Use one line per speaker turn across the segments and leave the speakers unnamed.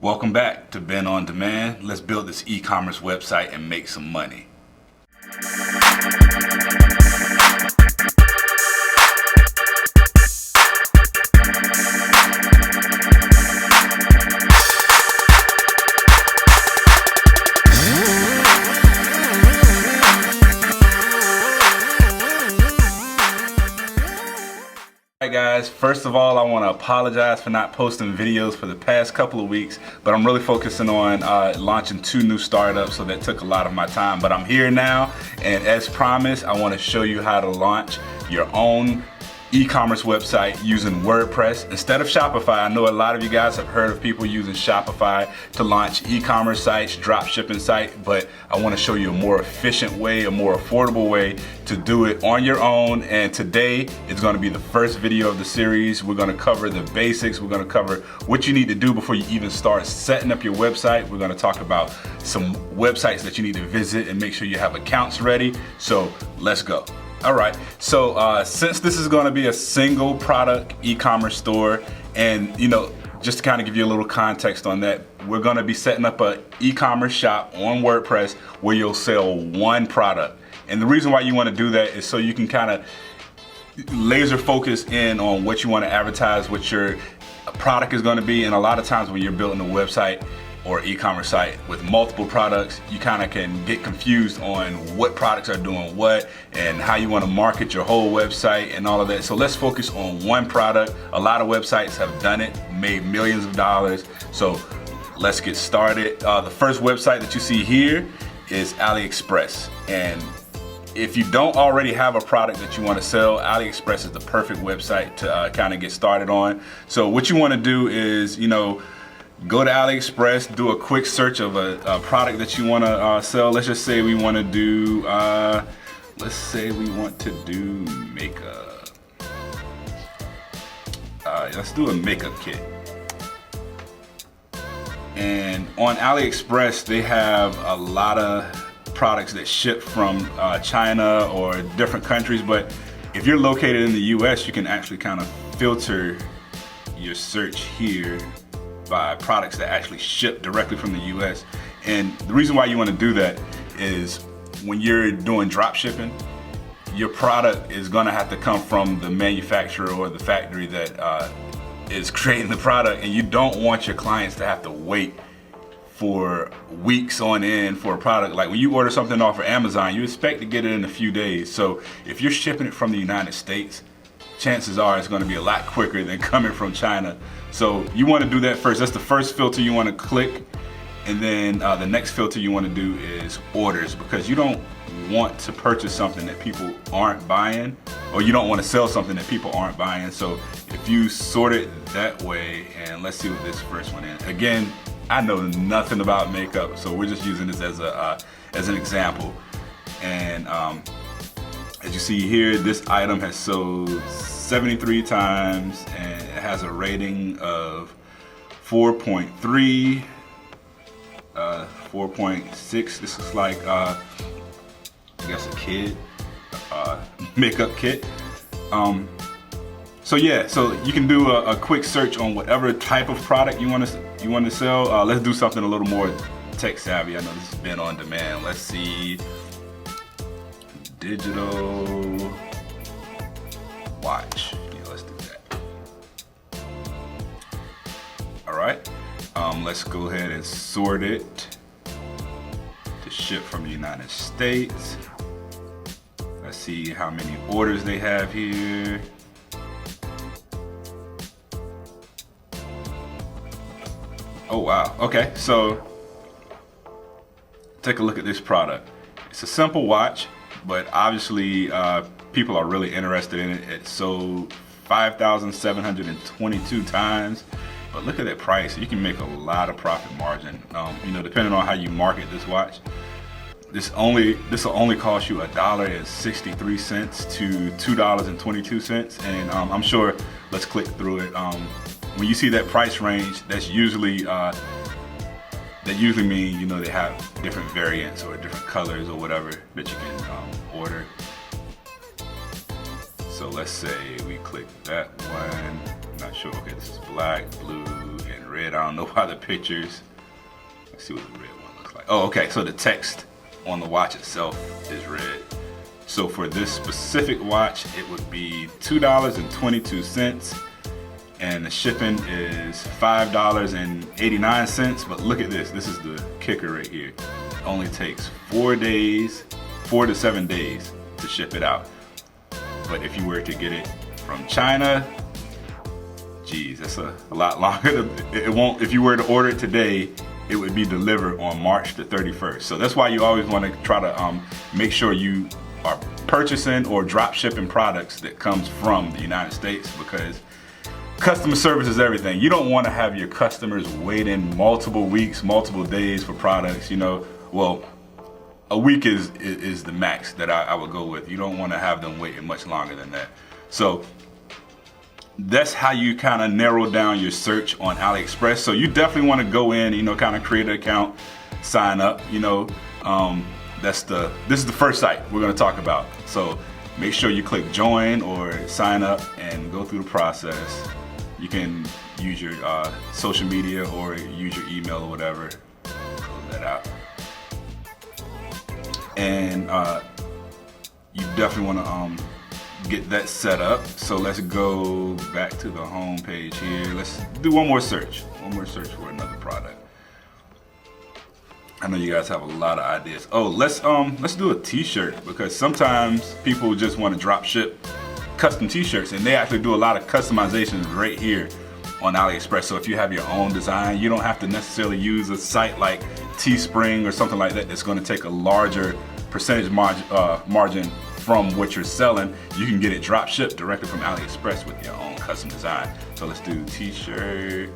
Welcome back to Ben on Demand. Let's build this e-commerce website and make some money. Alright guys, first of all I want to apologize for not posting videos for the past couple of weeks, but I'm really focusing on launching 2 new startups, so that took a lot of my time. But I'm here now, and as promised, I want to show you how to launch your own e-commerce website using WordPress instead of Shopify. I know a lot of you guys have heard of people using Shopify to launch e-commerce sites, dropshipping sites, but I want to show you a more efficient way, a more affordable way to do it on your own. And today is going to be the first video of the series. We're going to cover the basics. We're going to cover what you need to do before you even start setting up your website. We're going to talk about some websites that you need to visit and make sure you have accounts ready. So let's go. All right, so since this is going to be a single product e-commerce store, and just to kind of give you a little context on that, we're going to be setting up an e-commerce shop on WordPress where you'll sell one product. And the reason why you want to do that is so you can kind of laser focus in on what you want to advertise, what your product is going to be. And a lot of times when you're building a website or e-commerce site with multiple products, you kind of can get confused on what products are doing what and how you want to market your whole website and all of that. So let's focus on one product. A lot of websites have done it, made millions of dollars. So let's get started. The first website that you see here is AliExpress. And if you don't already have a product that you want to sell, AliExpress is the perfect website to kind of get started on. So what you want to do is, go to AliExpress, do a quick search of a product that you want to sell. Let's just say we want to do, makeup. Let's do a makeup kit. And on AliExpress, they have a lot of products that ship from China or different countries. But if you're located in the US, you can actually kind of filter your search here by products that actually ship directly from the US. And the reason why you want to do that is when you're doing drop shipping, your product is going to have to come from the manufacturer or the factory that is creating the product, and you don't want your clients to have to wait for weeks on end for a product. Like when you order something off of Amazon, you expect to get it in a few days. So if you're shipping it from the United States, chances are it's going to be a lot quicker than coming from China. So you want to do that first. That's the first filter you want to click. And then the next filter you want to do is orders, because you don't want to purchase something that people aren't buying, or you don't want to sell something that people aren't buying. So if you sort it that way, and let's see what this first one is. Again, I know nothing about makeup, so we're just using this as an example. And as you see here, this item has sold 73 times and it has a rating of 4.3, 4.6. This is like, I guess a kid makeup kit. So yeah, so you can do a quick search on whatever type of product you want to sell. Let's do something a little more tech savvy. I know this has been on demand. Let's see. Digital watch. Yeah, let's do that. All right. Let's go ahead and sort it to ship from the United States. Let's see how many orders they have here. Oh wow. Okay, so take a look at this product. It's a simple watch, but obviously people are really interested in it. It sold 5,722 times, but look at that price. You can make a lot of profit margin. Depending on how you market this watch. This will only cost you $1.63 to $2.22, and I'm sure. Let's click through it. When you see that price range, that's usually mean they have different variants or different colors or whatever that you can order. So let's say we click that one. Not sure. Okay, this is black, blue, and red. I don't know why the pictures. Let's see what the red one looks like. Oh, okay, so the text on the watch itself is red. So for this specific watch, it would be $2.22, and the shipping is $5.89. But look at this. This is the kicker right here. It only takes 4 to 7 days to ship it out. But if you were to get it from China, geez, that's a lot longer. It won't. If you were to order it today, it would be delivered on March the 31st. So that's why you always want to try to make sure you are purchasing or drop shipping products that comes from the United States, because customer service is everything. You don't want to have your customers waiting multiple weeks, multiple days for products. You know, well, a week is the max that I would go with. You don't want to have them waiting much longer than that. So that's how you kind of narrow down your search on AliExpress. So you definitely want to go in, you know, kind of create an account, sign up, you know. This is the first site we're going to talk about. So make sure you click join or sign up and go through the process. You can use your social media or use your email or whatever. Close that out. And you definitely want to get that set up. So let's go back to the home page here. Let's do one more search for another product. I know you guys have a lot of ideas. Oh, let's do a t-shirt, because sometimes people just want to drop ship custom t-shirts, and they actually do a lot of customizations right here on AliExpress. So if you have your own design, you don't have to necessarily use a site like Teespring or something like that that's going to take a larger percentage margin from what you're selling. You can get it drop shipped directly from AliExpress with your own custom design. So let's do t-shirt.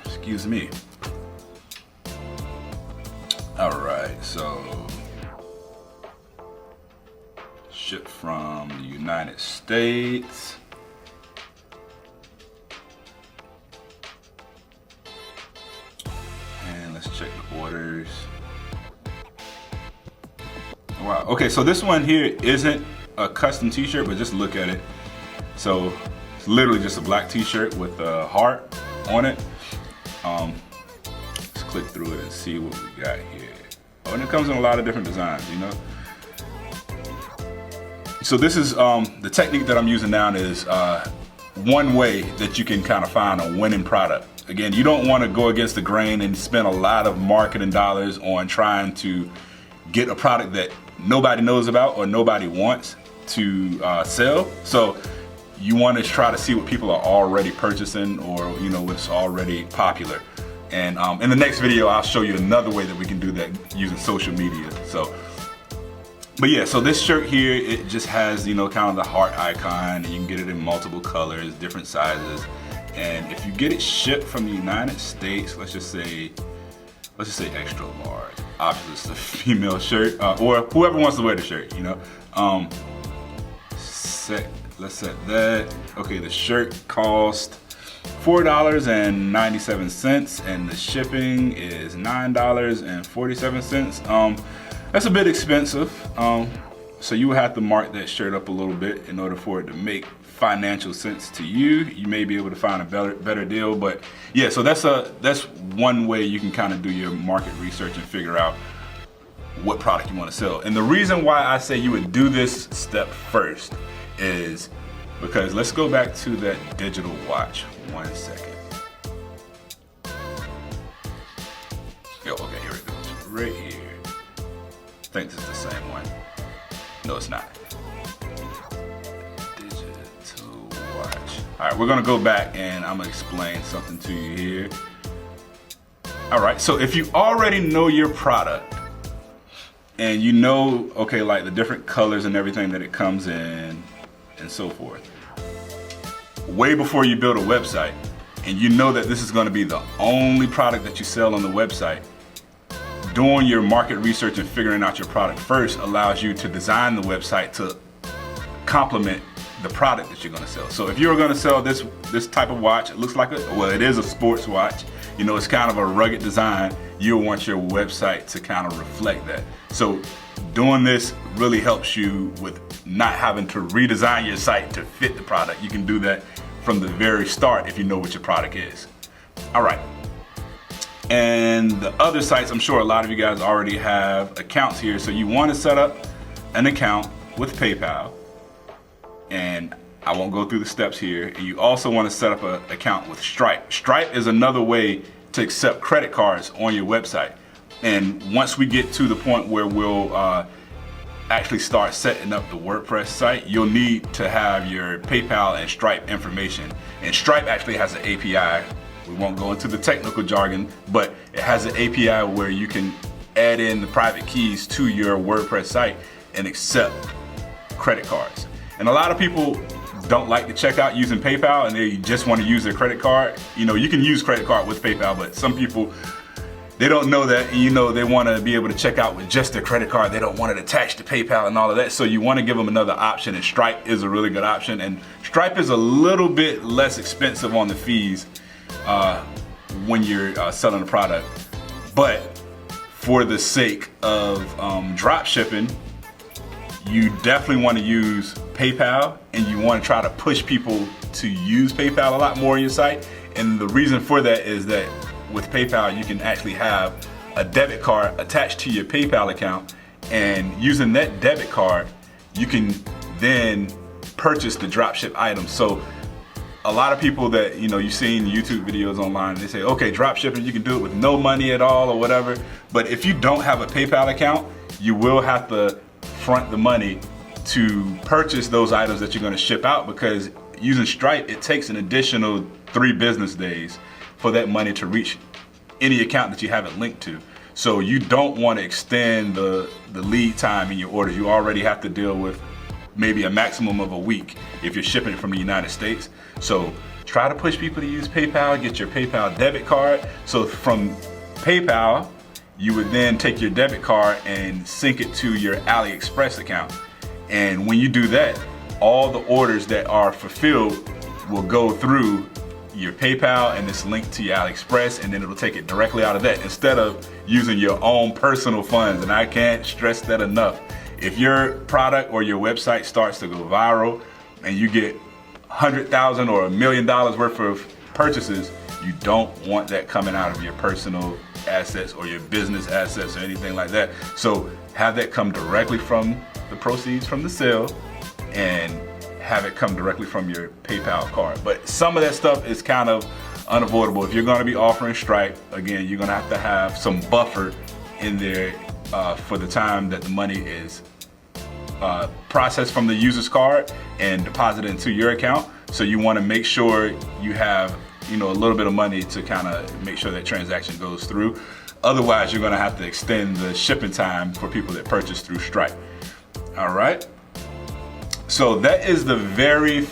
Excuse me. All right, so shipped from the United States. And let's check the orders. Wow, okay, so this one here isn't a custom t-shirt, but just look at it. So it's literally just a black t-shirt with a heart on it. Let's click through it and see what we got here. Oh, and it comes in a lot of different designs, you know. So this is the technique that I'm using now is one way that you can kind of find a winning product. Again, you don't want to go against the grain and spend a lot of marketing dollars on trying to get a product that nobody knows about or nobody wants to sell. So you want to try to see what people are already purchasing, or you know, what's already popular. And in the next video, I'll show you another way that we can do that using social media. So, but yeah, so this shirt here, it just has, you know, kind of the heart icon, and you can get it in multiple colors, different sizes. And if you get it shipped from the United States, let's just say extra large. Obviously, it's a female shirt, or whoever wants to wear the shirt, you know. Let's set that. Okay, the shirt cost $4.97, and the shipping is $9.47. That's a bit expensive. So you would have to mark that shirt up a little bit in order for it to make financial sense to you. You may be able to find a better deal, but yeah. So that's one way you can kind of do your market research and figure out what product you want to sell. And the reason why I say you would do this step first is because, let's go back to that digital watch 1 second. Okay, here it goes, right here. I think this is the same one. No, it's not. Digital watch. All right, we're gonna go back and I'm gonna explain something to you here. All right, so if you already know your product and you know, okay, like the different colors and everything that it comes in and so forth, way before you build a website, and you know that this is going to be the only product that you sell on the website, doing your market research and figuring out your product first allows you to design the website to complement the product that you're going to sell. So if you're going to sell this type of watch, it looks like it is a sports watch. you know, it's kind of a rugged design, you'll want your website to kind of reflect that. So doing this really helps you with not having to redesign your site to fit the product. You can do that from the very start if you know what your product is. All right. And the other sites, I'm sure a lot of you guys already have accounts here. So you want to set up an account with PayPal. And I won't go through the steps here. And you also want to set up an account with Stripe. Stripe is another way to accept credit cards on your website. And once we get to the point where we'll actually start setting up the WordPress site, you'll need to have your PayPal and Stripe information. And Stripe actually has an API. We won't go into the technical jargon, but it has an API where you can add in the private keys to your WordPress site and accept credit cards. And a lot of people don't like to check out using PayPal and they just want to use their credit card. You know, you can use credit card with PayPal, but some people, they don't know that, and you know, they want to be able to check out with just their credit card. They don't want it attached to PayPal and all of that. So you want to give them another option, and Stripe is a really good option. And Stripe is a little bit less expensive on the fees when you're selling a product. But for the sake of drop shipping, you definitely want to use PayPal, and you want to try to push people to use PayPal a lot more on your site. And the reason for that is that with PayPal, you can actually have a debit card attached to your PayPal account, and using that debit card, you can then purchase the dropship items. So a lot of people that, you know, you've seen YouTube videos online, they say, okay, dropshipping, you can do it with no money at all or whatever. But if you don't have a PayPal account, you will have to front the money to purchase those items that you're going to ship out, because using Stripe, it takes an additional 3 business days for that money to reach any account that you have it linked to. So you don't want to extend the lead time in your orders. You already have to deal with maybe a maximum of a week if you're shipping from the United States. So try to push people to use PayPal, get your PayPal debit card. So from PayPal, you would then take your debit card and sync it to your AliExpress account. And when you do that, all the orders that are fulfilled will go through your PayPal, and it's linked to your AliExpress, and then it'll take it directly out of that instead of using your own personal funds. And I can't stress that enough. If your product or your website starts to go viral and you get $100,000 or $1 million worth of purchases, you don't want that coming out of your personal assets or your business assets or anything like that. So have that come directly from the proceeds from the sale, and have it come directly from your PayPal card. But some of that stuff is kind of unavoidable. If you're going to be offering Stripe, again, you're going to have some buffer in there for the time that the money is processed from the user's card and deposited into your account. So you want to make sure you have, you know, a little bit of money to kind of make sure that transaction goes through. Otherwise, you're going to have to extend the shipping time for people that purchase through Stripe. All right. So that is the very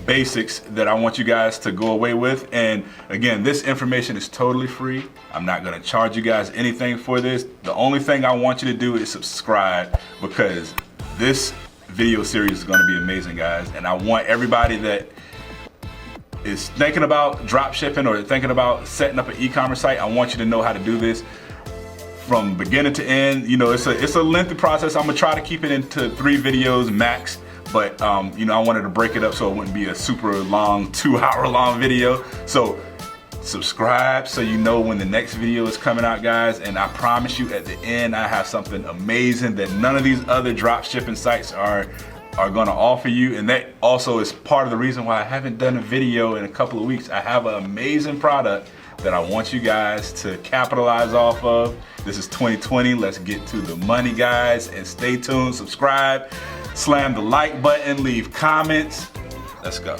basics that I want you guys to go away with. And again, this information is totally free. I'm not going to charge you guys anything for this. The only thing I want you to do is subscribe, because this video series is going to be amazing, guys. And I want everybody that is thinking about drop shipping or thinking about setting up an e-commerce site, I want you to know how to do this from beginning to end. You know, it's a lengthy process. I'm gonna try to keep it into 3 videos max, but you know, I wanted to break it up so it wouldn't be a super long 2-hour long video. So subscribe so you know when the next video is coming out, guys. And I promise you, at the end, I have something amazing that none of these other drop shipping sites are gonna offer you. And that also is part of the reason why I haven't done a video in a couple of weeks. I have an amazing product that I want you guys to capitalize off of. This is 2020. Let's get to the money, guys. And stay tuned, subscribe, slam the like button, leave comments. Let's go.